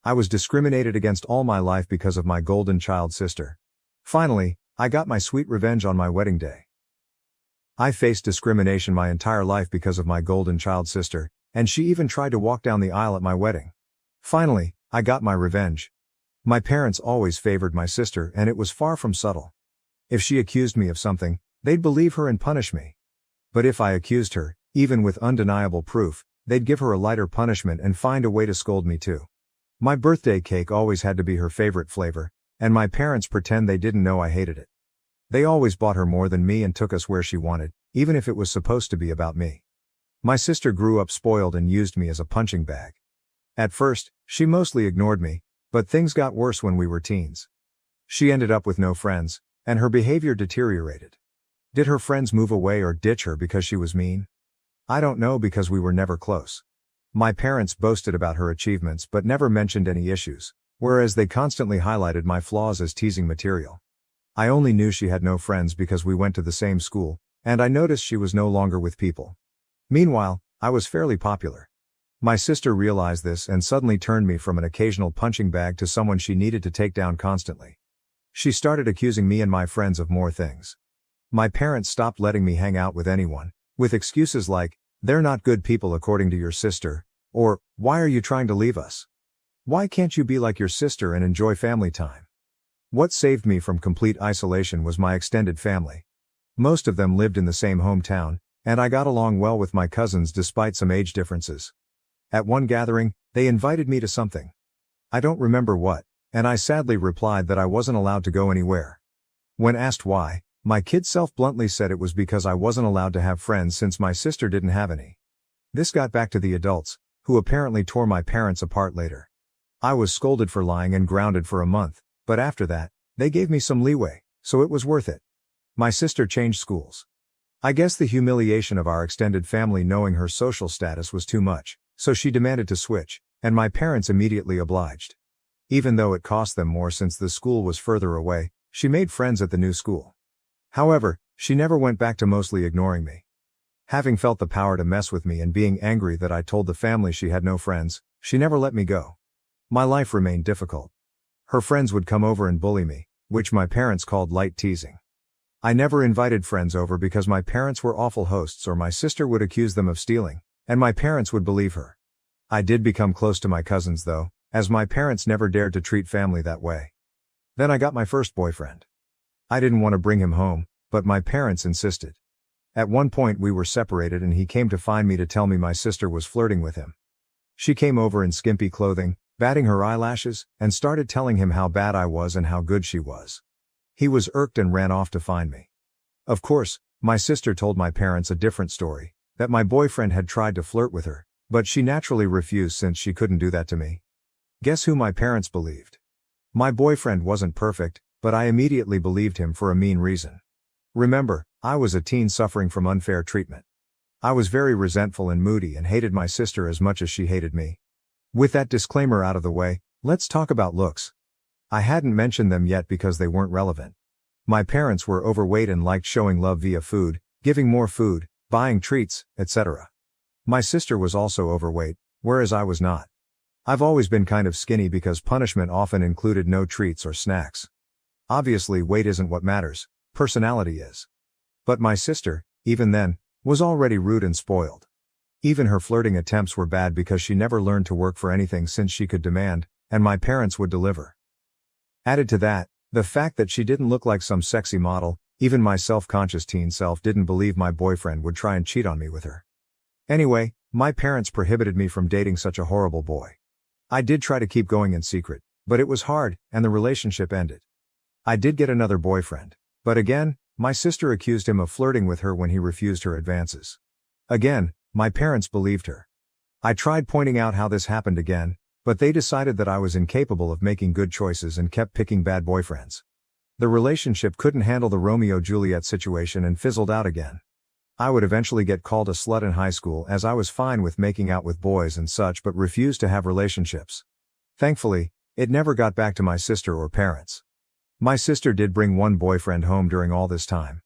I was discriminated against all my life because of my golden child sister. Finally, I got my sweet revenge on my wedding day. I faced discrimination my entire life because of my golden child sister, and she even tried to walk down the aisle at my wedding. Finally, I got my revenge. My parents always favored my sister, and it was far from subtle. If she accused me of something, they'd believe her and punish me. But if I accused her, even with undeniable proof, they'd give her a lighter punishment and find a way to scold me too. My birthday cake always had to be her favorite flavor, and my parents pretend they didn't know I hated it. They always bought her more than me and took us where she wanted, even if it was supposed to be about me. My sister grew up spoiled and used me as a punching bag. At first, she mostly ignored me, but things got worse when we were teens. She ended up with no friends, and her behavior deteriorated. Did her friends move away or ditch her because she was mean? I don't know, because we were never close. My parents boasted about her achievements but never mentioned any issues, whereas they constantly highlighted my flaws as teasing material. I only knew she had no friends because we went to the same school, and I noticed she was no longer with people. Meanwhile, I was fairly popular. My sister realized this and suddenly turned me from an occasional punching bag to someone she needed to take down constantly. She started accusing me and my friends of more things. My parents stopped letting me hang out with anyone, with excuses like, "They're not good people according to your sister," or, "Why are you trying to leave us? Why can't you be like your sister and enjoy family time?" What saved me from complete isolation was my extended family. Most of them lived in the same hometown, and I got along well with my cousins despite some age differences. At one gathering, they invited me to something. I don't remember what, and I sadly replied that I wasn't allowed to go anywhere. When asked why, my kid self bluntly said it was because I wasn't allowed to have friends since my sister didn't have any. This got back to the adults, who apparently tore my parents apart later. I was scolded for lying and grounded for a month, but after that, they gave me some leeway, so it was worth it. My sister changed schools. I guess the humiliation of our extended family knowing her social status was too much, so she demanded to switch, and my parents immediately obliged. Even though it cost them more since the school was further away, she made friends at the new school. However, she never went back to mostly ignoring me. Having felt the power to mess with me and being angry that I told the family she had no friends, she never let me go. My life remained difficult. Her friends would come over and bully me, which my parents called light teasing. I never invited friends over because my parents were awful hosts, or my sister would accuse them of stealing, and my parents would believe her. I did become close to my cousins though, as my parents never dared to treat family that way. Then I got my first boyfriend. I didn't want to bring him home, but my parents insisted. At one point we were separated and he came to find me to tell me my sister was flirting with him. She came over in skimpy clothing, batting her eyelashes, and started telling him how bad I was and how good she was. He was irked and ran off to find me. Of course, my sister told my parents a different story, that my boyfriend had tried to flirt with her, but she naturally refused since she couldn't do that to me. Guess who my parents believed? My boyfriend wasn't perfect, but I immediately believed him for a mean reason. Remember, I was a teen suffering from unfair treatment. I was very resentful and moody and hated my sister as much as she hated me. With that disclaimer out of the way, let's talk about looks. I hadn't mentioned them yet because they weren't relevant. My parents were overweight and liked showing love via food, giving more food, buying treats, etc. My sister was also overweight, whereas I was not. I've always been kind of skinny because punishment often included no treats or snacks. Obviously, weight isn't what matters, personality is. But my sister, even then, was already rude and spoiled. Even her flirting attempts were bad because she never learned to work for anything since she could demand, and my parents would deliver. Added to that, the fact that she didn't look like some sexy model, even my self-conscious teen self didn't believe my boyfriend would try and cheat on me with her. Anyway, my parents prohibited me from dating such a horrible boy. I did try to keep going in secret, but it was hard, and the relationship ended. I did get another boyfriend, but again, my sister accused him of flirting with her when he refused her advances. Again, my parents believed her. I tried pointing out how this happened again, but they decided that I was incapable of making good choices and kept picking bad boyfriends. The relationship couldn't handle the Romeo-Juliet situation and fizzled out again. I would eventually get called a slut in high school as I was fine with making out with boys and such but refused to have relationships. Thankfully, it never got back to my sister or parents. My sister did bring one boyfriend home during all this time.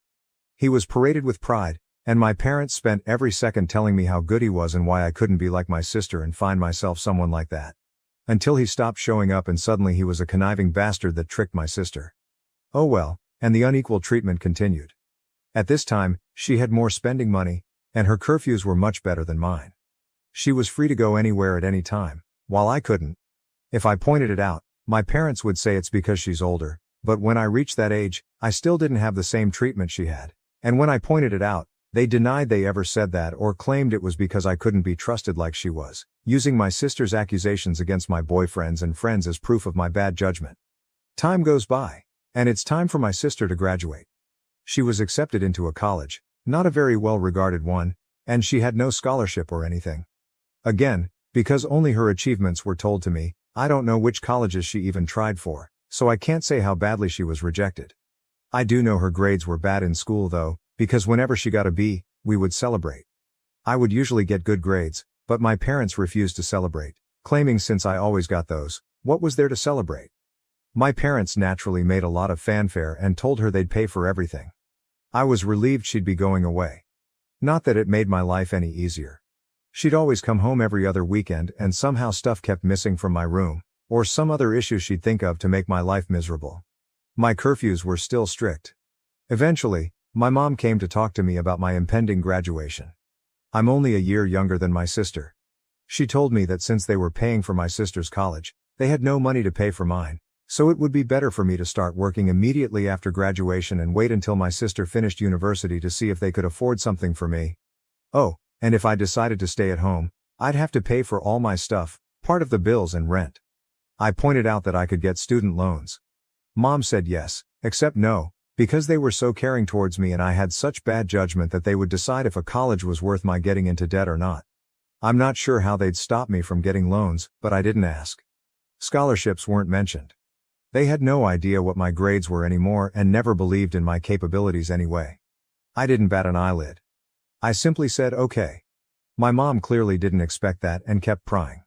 He was paraded with pride, and my parents spent every second telling me how good he was and why I couldn't be like my sister and find myself someone like that. Until he stopped showing up and suddenly he was a conniving bastard that tricked my sister. Oh well, and the unequal treatment continued. At this time, she had more spending money, and her curfews were much better than mine. She was free to go anywhere at any time, while I couldn't. If I pointed it out, my parents would say it's because she's older, but when I reached that age, I still didn't have the same treatment she had. And when I pointed it out, they denied they ever said that or claimed it was because I couldn't be trusted like she was, using my sister's accusations against my boyfriends and friends as proof of my bad judgment. Time goes by, and it's time for my sister to graduate. She was accepted into a college, not a very well-regarded one, and she had no scholarship or anything. Again, because only her achievements were told to me, I don't know which colleges she even tried for, so I can't say how badly she was rejected. I do know her grades were bad in school though, because whenever she got a B, we would celebrate. I would usually get good grades, but my parents refused to celebrate, claiming since I always got those, what was there to celebrate? My parents naturally made a lot of fanfare and told her they'd pay for everything. I was relieved she'd be going away. Not that it made my life any easier. She'd always come home every other weekend and somehow stuff kept missing from my room, or some other issue she'd think of to make my life miserable. My curfews were still strict. Eventually, my mom came to talk to me about my impending graduation. I'm only a year younger than my sister. She told me that since they were paying for my sister's college, they had no money to pay for mine, so it would be better for me to start working immediately after graduation and wait until my sister finished university to see if they could afford something for me. Oh, and if I decided to stay at home, I'd have to pay for all my stuff, part of the bills and rent. I pointed out that I could get student loans. Mom said yes, except no, because they were so caring towards me and I had such bad judgment that they would decide if a college was worth my getting into debt or not. I'm not sure how they'd stop me from getting loans, but I didn't ask. Scholarships weren't mentioned. They had no idea what my grades were anymore and never believed in my capabilities anyway. I didn't bat an eyelid. I simply said okay. My mom clearly didn't expect that and kept prying.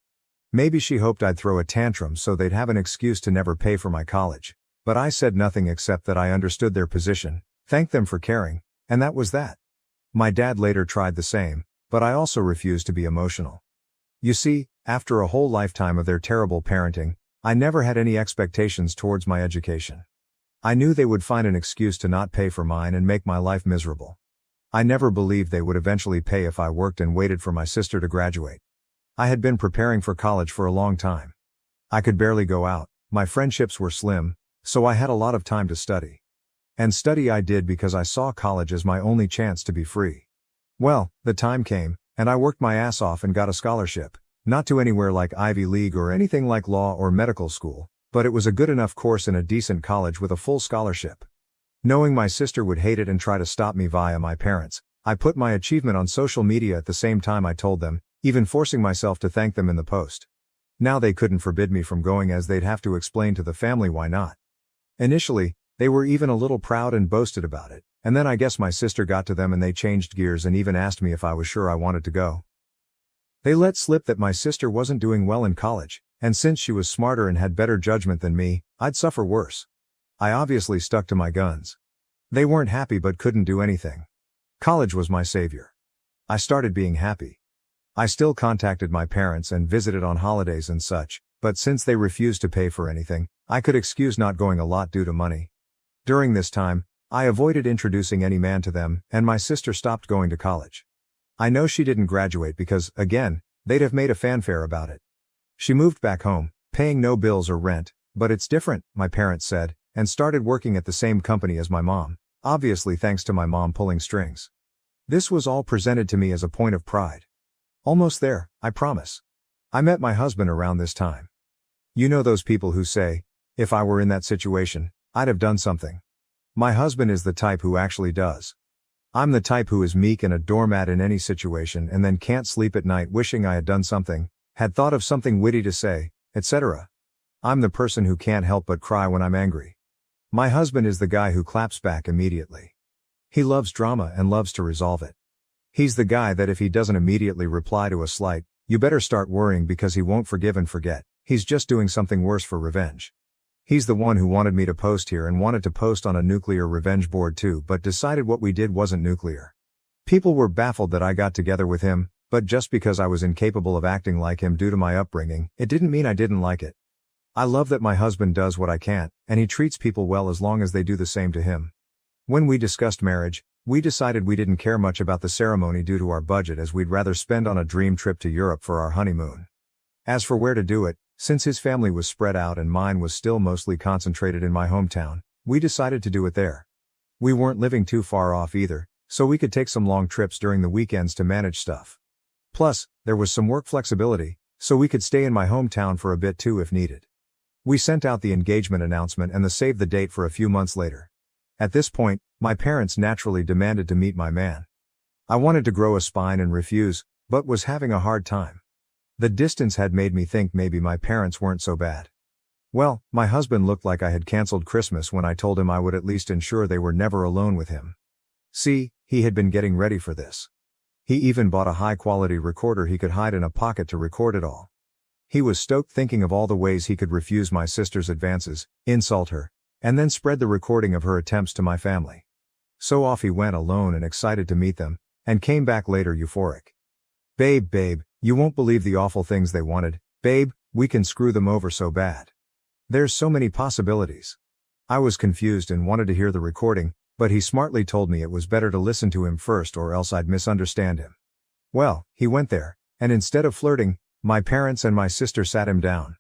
Maybe she hoped I'd throw a tantrum so they'd have an excuse to never pay for my college. But I said nothing except that I understood their position, thanked them for caring, and that was that. My dad later tried the same, but I also refused to be emotional. You see, after a whole lifetime of their terrible parenting, I never had any expectations towards my education. I knew they would find an excuse to not pay for mine and make my life miserable. I never believed they would eventually pay if I worked and waited for my sister to graduate. I had been preparing for college for a long time. I could barely go out, my friendships were slim, so I had a lot of time to study. And study I did because I saw college as my only chance to be free. Well, the time came, and I worked my ass off and got a scholarship, not to anywhere like Ivy League or anything like law or medical school, but it was a good enough course in a decent college with a full scholarship. Knowing my sister would hate it and try to stop me via my parents, I put my achievement on social media at the same time I told them, even forcing myself to thank them in the post. Now they couldn't forbid me from going as they'd have to explain to the family why not. Initially, they were even a little proud and boasted about it, and then I guess my sister got to them and they changed gears and even asked me if I was sure I wanted to go. They let slip that my sister wasn't doing well in college, and since she was smarter and had better judgment than me, I'd suffer worse. I obviously stuck to my guns. They weren't happy but couldn't do anything. College was my savior. I started being happy. I still contacted my parents and visited on holidays and such, but since they refused to pay for anything, I could excuse not going a lot due to money. During this time, I avoided introducing any man to them, and my sister stopped going to college. I know she didn't graduate because, again, they'd have made a fanfare about it. She moved back home, paying no bills or rent, but it's different, my parents said, and started working at the same company as my mom, obviously thanks to my mom pulling strings. This was all presented to me as a point of pride. Almost there, I promise. I met my husband around this time. You know those people who say, if I were in that situation, I'd have done something. My husband is the type who actually does. I'm the type who is meek and a doormat in any situation and then can't sleep at night wishing I had done something, had thought of something witty to say, etc. I'm the person who can't help but cry when I'm angry. My husband is the guy who claps back immediately. He loves drama and loves to resolve it. He's the guy that if he doesn't immediately reply to a slight, you better start worrying because he won't forgive and forget, he's just doing something worse for revenge. He's the one who wanted me to post here and wanted to post on a nuclear revenge board too but decided what we did wasn't nuclear. People were baffled that I got together with him, But just because I was incapable of acting like him due to my upbringing, it didn't mean I didn't like it. I love that my husband does what I can't, and he treats people well as long as they do the same to him. When we discussed marriage, we decided we didn't care much about the ceremony due to our budget, as we'd rather spend on a dream trip to Europe for our honeymoon. As for where to do it, since his family was spread out and mine was still mostly concentrated in my hometown, we decided to do it there. We weren't living too far off either, so we could take some long trips during the weekends to manage stuff. Plus, there was some work flexibility, so we could stay in my hometown for a bit too if needed. We sent out the engagement announcement and the save the date for a few months later. At this point, my parents naturally demanded to meet my man. I wanted to grow a spine and refuse, but was having a hard time. The distance had made me think maybe my parents weren't so bad. Well, my husband looked like I had canceled Christmas when I told him I would at least ensure they were never alone with him. See, he had been getting ready for this. He even bought a high-quality recorder he could hide in a pocket to record it all. He was stoked thinking of all the ways he could refuse my sister's advances, insult her, and then spread the recording of her attempts to my family. So off he went alone and excited to meet them, and came back later euphoric. Babe, you won't believe the awful things they wanted. Babe, we can screw them over so bad. There's so many possibilities. I was confused and wanted to hear the recording, but he smartly told me it was better to listen to him first or else I'd misunderstand him. Well, he went there, and instead of flirting, my parents and my sister sat him down.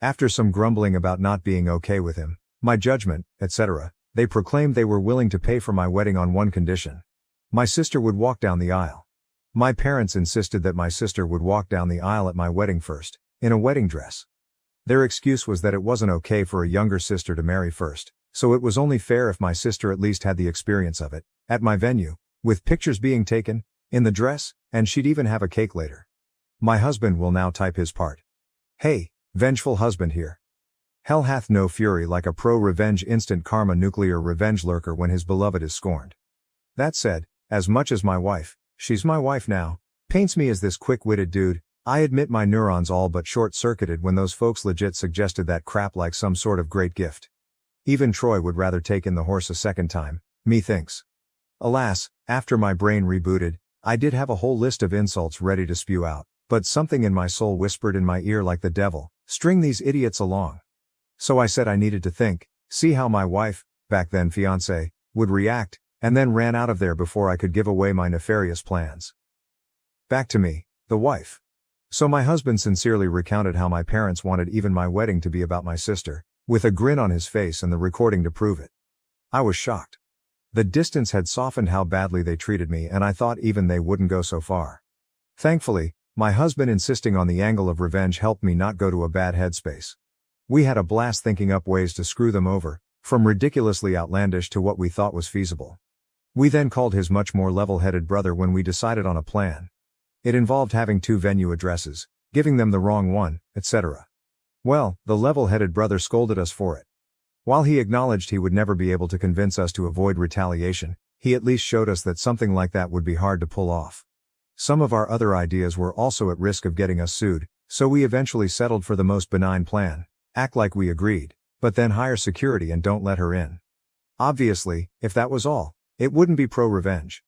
After some grumbling about not being okay with him, my judgment, etc., they proclaimed they were willing to pay for my wedding on one condition. My sister would walk down the aisle. My parents insisted that my sister would walk down the aisle at my wedding first, in a wedding dress. Their excuse was that it wasn't okay for a younger sister to marry first, so it was only fair if my sister at least had the experience of it, at my venue, with pictures being taken, in the dress, and she'd even have a cake later. My husband will now type his part. Hey, vengeful husband here. Hell hath no fury like a pro-revenge instant karma nuclear revenge lurker when his beloved is scorned. That said, as much as my wife, she's my wife now, paints me as this quick-witted dude, I admit my neurons all but short-circuited when those folks legit suggested that crap like some sort of great gift. Even Troy would rather take in the horse a second time, methinks. Alas, after my brain rebooted, I did have a whole list of insults ready to spew out, but something in my soul whispered in my ear like the devil, string these idiots along. So I said I needed to think, see how my wife, back then fiancée, would react, and then ran out of there before I could give away my nefarious plans. Back to me, the wife. So my husband sincerely recounted how my parents wanted even my wedding to be about my sister, with a grin on his face and the recording to prove it. I was shocked. The distance had softened how badly they treated me, and I thought even they wouldn't go so far. Thankfully, my husband insisting on the angle of revenge helped me not go to a bad headspace. We had a blast thinking up ways to screw them over, from ridiculously outlandish to what we thought was feasible. We then called his much more level-headed brother when we decided on a plan. It involved having 2 venue addresses, giving them the wrong one, etc. Well, the level-headed brother scolded us for it. While he acknowledged he would never be able to convince us to avoid retaliation, he at least showed us that something like that would be hard to pull off. Some of our other ideas were also at risk of getting us sued, so we eventually settled for the most benign plan: act like we agreed, but then hire security and don't let her in. Obviously, if that was all, it wouldn't be pro-revenge.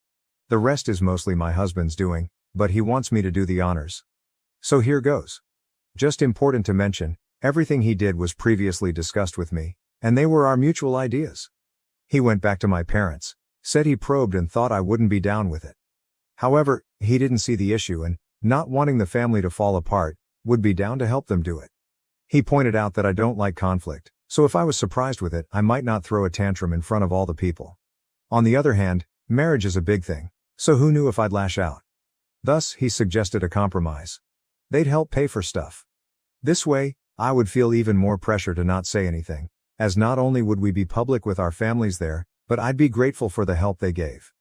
The rest is mostly my husband's doing, but he wants me to do the honors. So here goes. Just important to mention, everything he did was previously discussed with me, and they were our mutual ideas. He went back to my parents, said he probed and thought I wouldn't be down with it. However, he didn't see the issue and, not wanting the family to fall apart, would be down to help them do it. He pointed out that I don't like conflict, so if I was surprised with it, I might not throw a tantrum in front of all the people. On the other hand, marriage is a big thing, so who knew if I'd lash out? Thus, he suggested a compromise. They'd help pay for stuff. This way, I would feel even more pressure to not say anything, as not only would we be public with our families there, but I'd be grateful for the help they gave.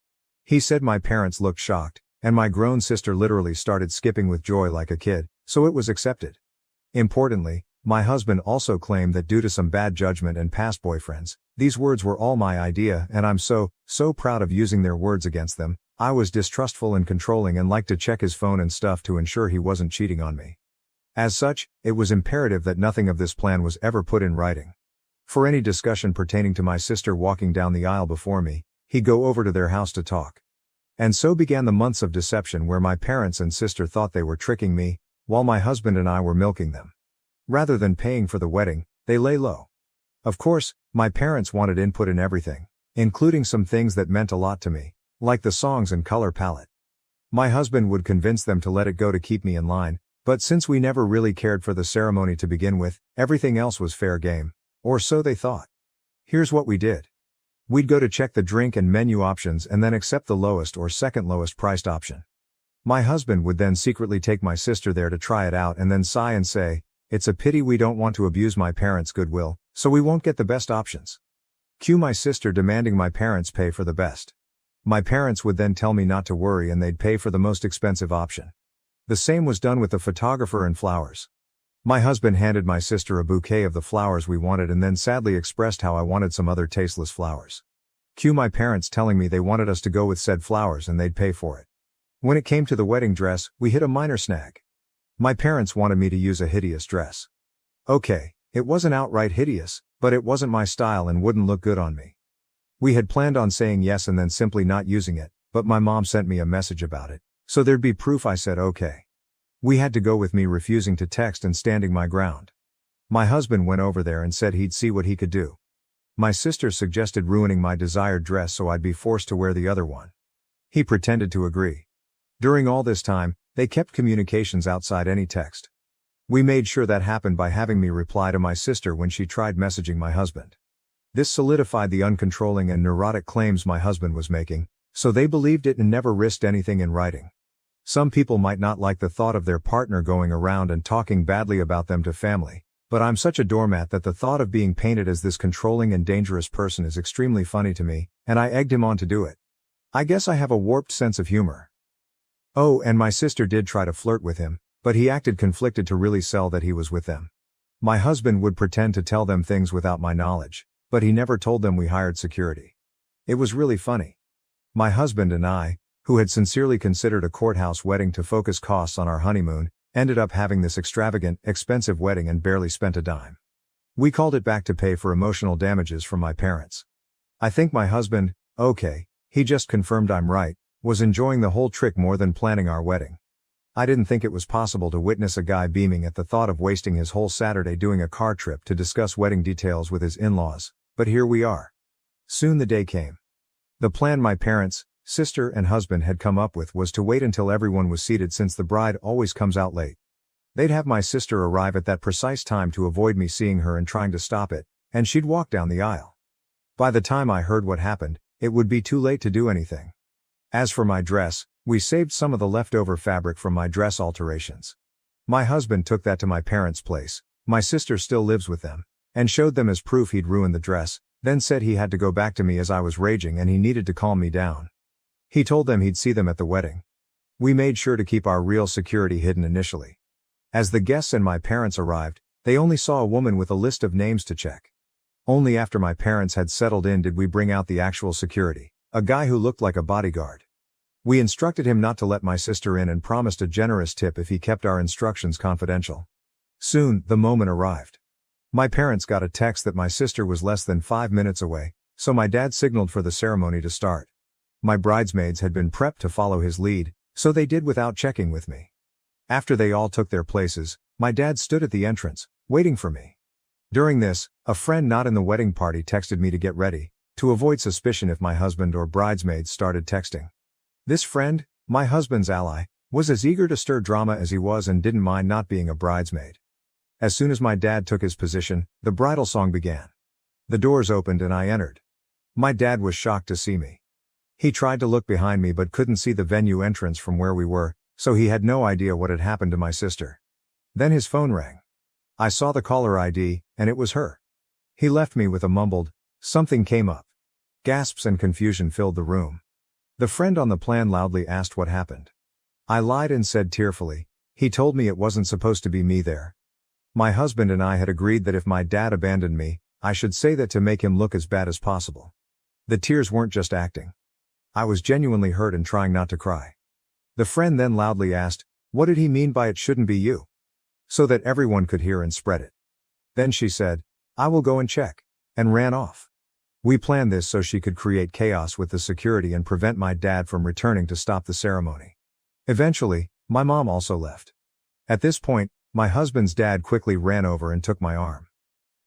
He said my parents looked shocked, and my grown sister literally started skipping with joy like a kid, so it was accepted. Importantly, my husband also claimed that due to some bad judgment and past boyfriends, these words were all my idea, and I'm so proud of using their words against them. I was distrustful and controlling and liked to check his phone and stuff to ensure he wasn't cheating on me. As such, it was imperative that nothing of this plan was ever put in writing. For any discussion pertaining to my sister walking down the aisle before me, he'd go over to their house to talk. And so began the months of deception where my parents and sister thought they were tricking me, while my husband and I were milking them. Rather than paying for the wedding, they lay low. Of course, my parents wanted input in everything, including some things that meant a lot to me, like the songs and color palette. My husband would convince them to let it go to keep me in line, but since we never really cared for the ceremony to begin with, everything else was fair game. Or so they thought. Here's what we did. We'd go to check the drink and menu options and then accept the lowest or second lowest priced option. My husband would then secretly take my sister there to try it out and then sigh and say, "It's a pity we don't want to abuse my parents' goodwill, so we won't get the best options." Cue my sister demanding my parents pay for the best. My parents would then tell me not to worry and they'd pay for the most expensive option. The same was done with the photographer and flowers. My husband handed my sister a bouquet of the flowers we wanted and then sadly expressed how I wanted some other tasteless flowers. Cue my parents telling me they wanted us to go with said flowers and they'd pay for it. When it came to the wedding dress, we hit a minor snag. My parents wanted me to use a hideous dress. Okay, it wasn't outright hideous, but it wasn't my style and wouldn't look good on me. We had planned on saying yes and then simply not using it, but my mom sent me a message about it, so there'd be proof I said okay. We had to go with me refusing to text and standing my ground. My husband went over there and said he'd see what he could do. My sister suggested ruining my desired dress so I'd be forced to wear the other one. He pretended to agree. During all this time, they kept communications outside any text. We made sure that happened by having me reply to my sister when she tried messaging my husband. This solidified the uncontrolling and neurotic claims my husband was making, so they believed it and never risked anything in writing. Some people might not like the thought of their partner going around and talking badly about them to family, but I'm such a doormat that the thought of being painted as this controlling and dangerous person is extremely funny to me, and I egged him on to do it. I guess I have a warped sense of humor. Oh, and my sister did try to flirt with him, but he acted conflicted to really sell that he was with them. My husband would pretend to tell them things without my knowledge, but he never told them we hired security. It was really funny. My husband and I, who had sincerely considered a courthouse wedding to focus costs on our honeymoon, ended up having this extravagant, expensive wedding and barely spent a dime. We called it back to pay for emotional damages from my parents. I think my husband, okay, he just confirmed I'm right, was enjoying the whole trick more than planning our wedding. I didn't think it was possible to witness a guy beaming at the thought of wasting his whole Saturday doing a car trip to discuss wedding details with his in-laws, but here we are. Soon the day came. The plan my parents, sister and husband had come up with was to wait until everyone was seated since the bride always comes out late. They'd have my sister arrive at that precise time to avoid me seeing her and trying to stop it, and she'd walk down the aisle. By the time I heard what happened, it would be too late to do anything. As for my dress, we saved some of the leftover fabric from my dress alterations. My husband took that to my parents' place, my sister still lives with them, and showed them as proof he'd ruined the dress, then said he had to go back to me as I was raging and he needed to calm me down. He told them he'd see them at the wedding. We made sure to keep our real security hidden initially. As the guests and my parents arrived, they only saw a woman with a list of names to check. Only after my parents had settled in did we bring out the actual security, a guy who looked like a bodyguard. We instructed him not to let my sister in and promised a generous tip if he kept our instructions confidential. Soon, the moment arrived. My parents got a text that my sister was less than 5 minutes away, so my dad signaled for the ceremony to start. My bridesmaids had been prepped to follow his lead, so they did without checking with me. After they all took their places, my dad stood at the entrance, waiting for me. During this, a friend not in the wedding party texted me to get ready, to avoid suspicion if my husband or bridesmaids started texting. This friend, my husband's ally, was as eager to stir drama as he was and didn't mind not being a bridesmaid. As soon as my dad took his position, the bridal song began. The doors opened and I entered. My dad was shocked to see me. He tried to look behind me but couldn't see the venue entrance from where we were, so he had no idea what had happened to my sister. Then his phone rang. I saw the caller ID, and it was her. He left me with a mumbled, "Something came up." Gasps and confusion filled the room. The friend on the plan loudly asked what happened. I lied and said tearfully, "He told me it wasn't supposed to be me there." My husband and I had agreed that if my dad abandoned me, I should say that to make him look as bad as possible. The tears weren't just acting. I was genuinely hurt and trying not to cry. The friend then loudly asked, "What did he mean by it shouldn't be you?" So that everyone could hear and spread it. Then she said, "I will go and check," and ran off. We planned this so she could create chaos with the security and prevent my dad from returning to stop the ceremony. Eventually, my mom also left. At this point, my husband's dad quickly ran over and took my arm.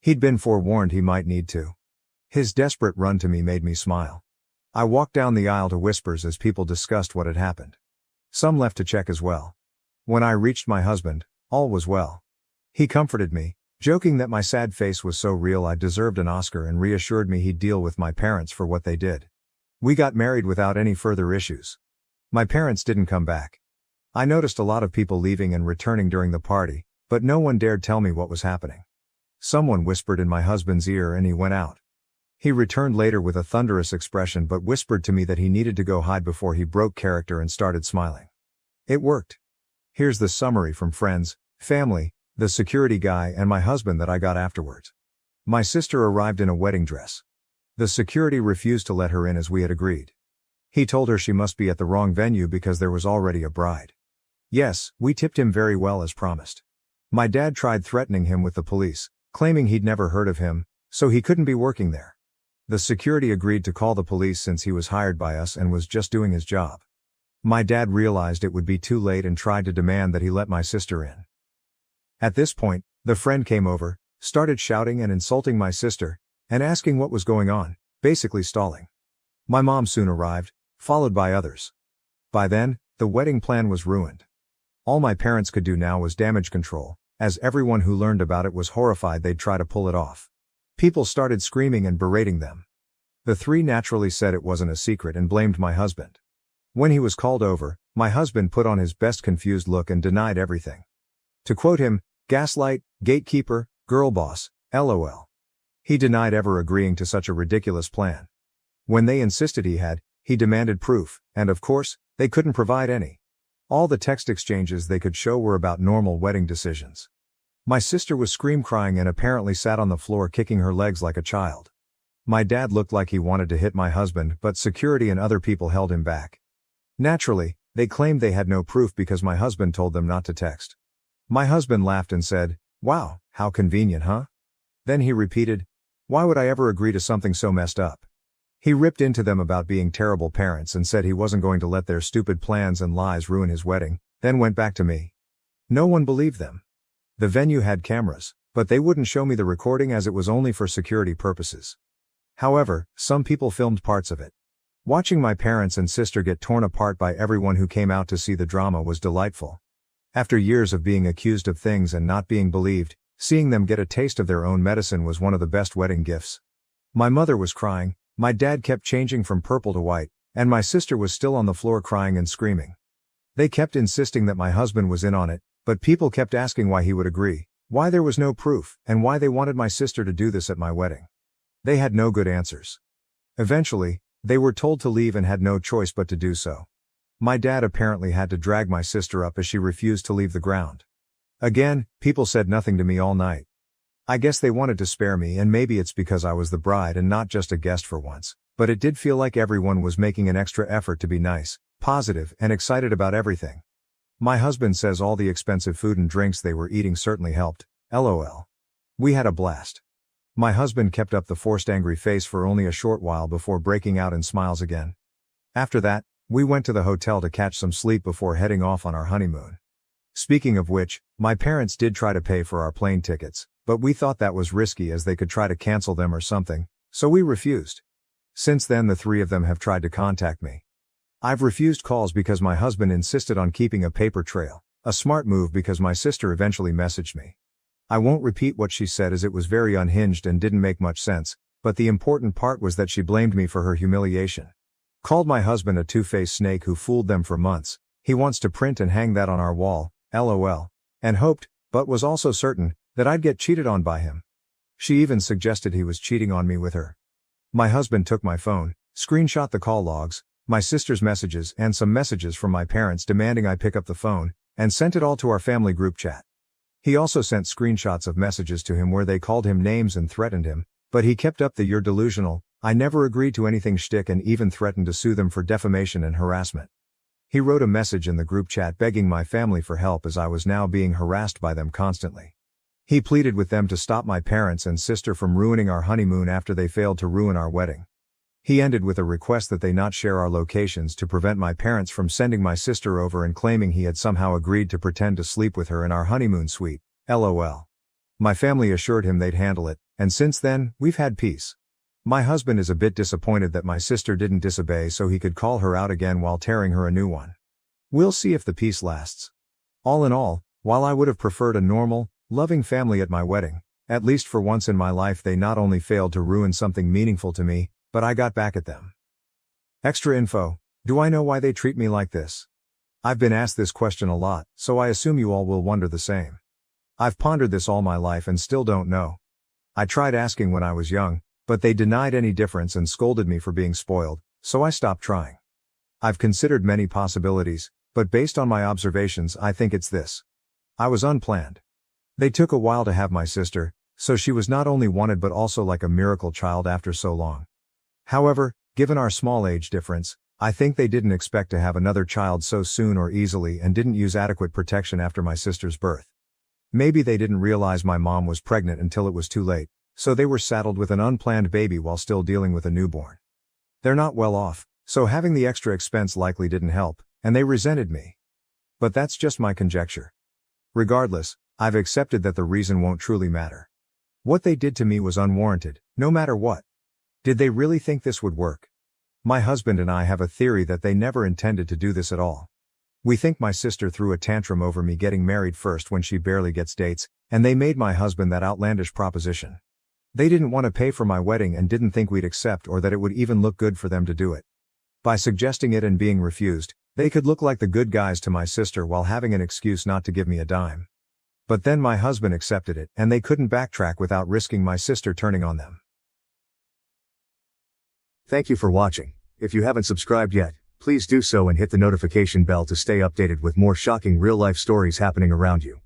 He'd been forewarned he might need to. His desperate run to me made me smile. I walked down the aisle to whispers as people discussed what had happened. Some left to check as well. When I reached my husband, all was well. He comforted me, joking that my sad face was so real I deserved an Oscar, and reassured me he'd deal with my parents for what they did. We got married without any further issues. My parents didn't come back. I noticed a lot of people leaving and returning during the party, but no one dared tell me what was happening. Someone whispered in my husband's ear and he went out. He returned later with a thunderous expression but whispered to me that he needed to go hide before he broke character and started smiling. It worked. Here's the summary from friends, family, the security guy and my husband that I got afterwards. My sister arrived in a wedding dress. The security refused to let her in as we had agreed. He told her she must be at the wrong venue because there was already a bride. Yes, we tipped him very well as promised. My dad tried threatening him with the police, claiming he'd never heard of him, so he couldn't be working there. The security agreed to call the police since he was hired by us and was just doing his job. My dad realized it would be too late and tried to demand that he let my sister in. At this point, the friend came over, started shouting and insulting my sister, and asking what was going on, basically stalling. My mom soon arrived, followed by others. By then, the wedding plan was ruined. All my parents could do now was damage control, as everyone who learned about it was horrified they'd try to pull it off. People started screaming and berating them. The three naturally said it wasn't a secret and blamed my husband. When he was called over, my husband put on his best confused look and denied everything. To quote him, "Gaslight, gatekeeper, girl boss, LOL." He denied ever agreeing to such a ridiculous plan. When they insisted he demanded proof, and of course, they couldn't provide any. All the text exchanges they could show were about normal wedding decisions. My sister was scream-crying and apparently sat on the floor kicking her legs like a child. My dad looked like he wanted to hit my husband, but security and other people held him back. Naturally, they claimed they had no proof because my husband told them not to text. My husband laughed and said, "Wow, how convenient, huh?" Then he repeated, "Why would I ever agree to something so messed up?" He ripped into them about being terrible parents and said he wasn't going to let their stupid plans and lies ruin his wedding, then went back to me. No one believed them. The venue had cameras, but they wouldn't show me the recording as it was only for security purposes. However, some people filmed parts of it. Watching my parents and sister get torn apart by everyone who came out to see the drama was delightful. After years of being accused of things and not being believed, seeing them get a taste of their own medicine was one of the best wedding gifts. My mother was crying, my dad kept changing from purple to white, and my sister was still on the floor crying and screaming. They kept insisting that my husband was in on it, but people kept asking why he would agree, why there was no proof, and why they wanted my sister to do this at my wedding. They had no good answers. Eventually, they were told to leave and had no choice but to do so. My dad apparently had to drag my sister up as she refused to leave the ground. Again, people said nothing to me all night. I guess they wanted to spare me, and maybe it's because I was the bride and not just a guest for once, but it did feel like everyone was making an extra effort to be nice, positive, and excited about everything. My husband says all the expensive food and drinks they were eating certainly helped, LOL. We had a blast. My husband kept up the forced angry face for only a short while before breaking out in smiles again. After that, we went to the hotel to catch some sleep before heading off on our honeymoon. Speaking of which, my parents did try to pay for our plane tickets, but we thought that was risky as they could try to cancel them or something, so we refused. Since then the three of them have tried to contact me. I've refused calls because my husband insisted on keeping a paper trail, a smart move because my sister eventually messaged me. I won't repeat what she said as it was very unhinged and didn't make much sense, but the important part was that she blamed me for her humiliation. Called my husband a two-faced snake who fooled them for months. He wants to print and hang that on our wall, LOL, and hoped, but was also certain, that I'd get cheated on by him. She even suggested he was cheating on me with her. My husband took my phone, screenshot the call logs, my sister's messages and some messages from my parents demanding I pick up the phone, and sent it all to our family group chat. He also sent screenshots of messages to him where they called him names and threatened him, but he kept up the "you're delusional, I never agreed to anything" shtick and even threatened to sue them for defamation and harassment. He wrote a message in the group chat begging my family for help as I was now being harassed by them constantly. He pleaded with them to stop my parents and sister from ruining our honeymoon after they failed to ruin our wedding. He ended with a request that they not share our locations to prevent my parents from sending my sister over and claiming he had somehow agreed to pretend to sleep with her in our honeymoon suite. LOL. My family assured him they'd handle it, and since then, we've had peace. My husband is a bit disappointed that my sister didn't disobey so he could call her out again while tearing her a new one. We'll see if the peace lasts. All in all, while I would have preferred a normal, loving family at my wedding, at least for once in my life they not only failed to ruin something meaningful to me, but I got back at them. Extra info: do I know why they treat me like this? I've been asked this question a lot, so I assume you all will wonder the same. I've pondered this all my life and still don't know. I tried asking when I was young, but they denied any difference and scolded me for being spoiled, so I stopped trying. I've considered many possibilities, but based on my observations I think it's this. I was unplanned. They took a while to have my sister, so she was not only wanted but also like a miracle child after so long. However, given our small age difference, I think they didn't expect to have another child so soon or easily and didn't use adequate protection after my sister's birth. Maybe they didn't realize my mom was pregnant until it was too late, so they were saddled with an unplanned baby while still dealing with a newborn. They're not well off, so having the extra expense likely didn't help, and they resented me. But that's just my conjecture. Regardless, I've accepted that the reason won't truly matter. What they did to me was unwarranted, no matter what. Did they really think this would work? My husband and I have a theory that they never intended to do this at all. We think my sister threw a tantrum over me getting married first when she barely gets dates, and they made my husband that outlandish proposition. They didn't want to pay for my wedding and didn't think we'd accept or that it would even look good for them to do it. By suggesting it and being refused, they could look like the good guys to my sister while having an excuse not to give me a dime. But then my husband accepted it and they couldn't backtrack without risking my sister turning on them. Thank you for watching. If you haven't subscribed yet, please do so and hit the notification bell to stay updated with more shocking real-life stories happening around you.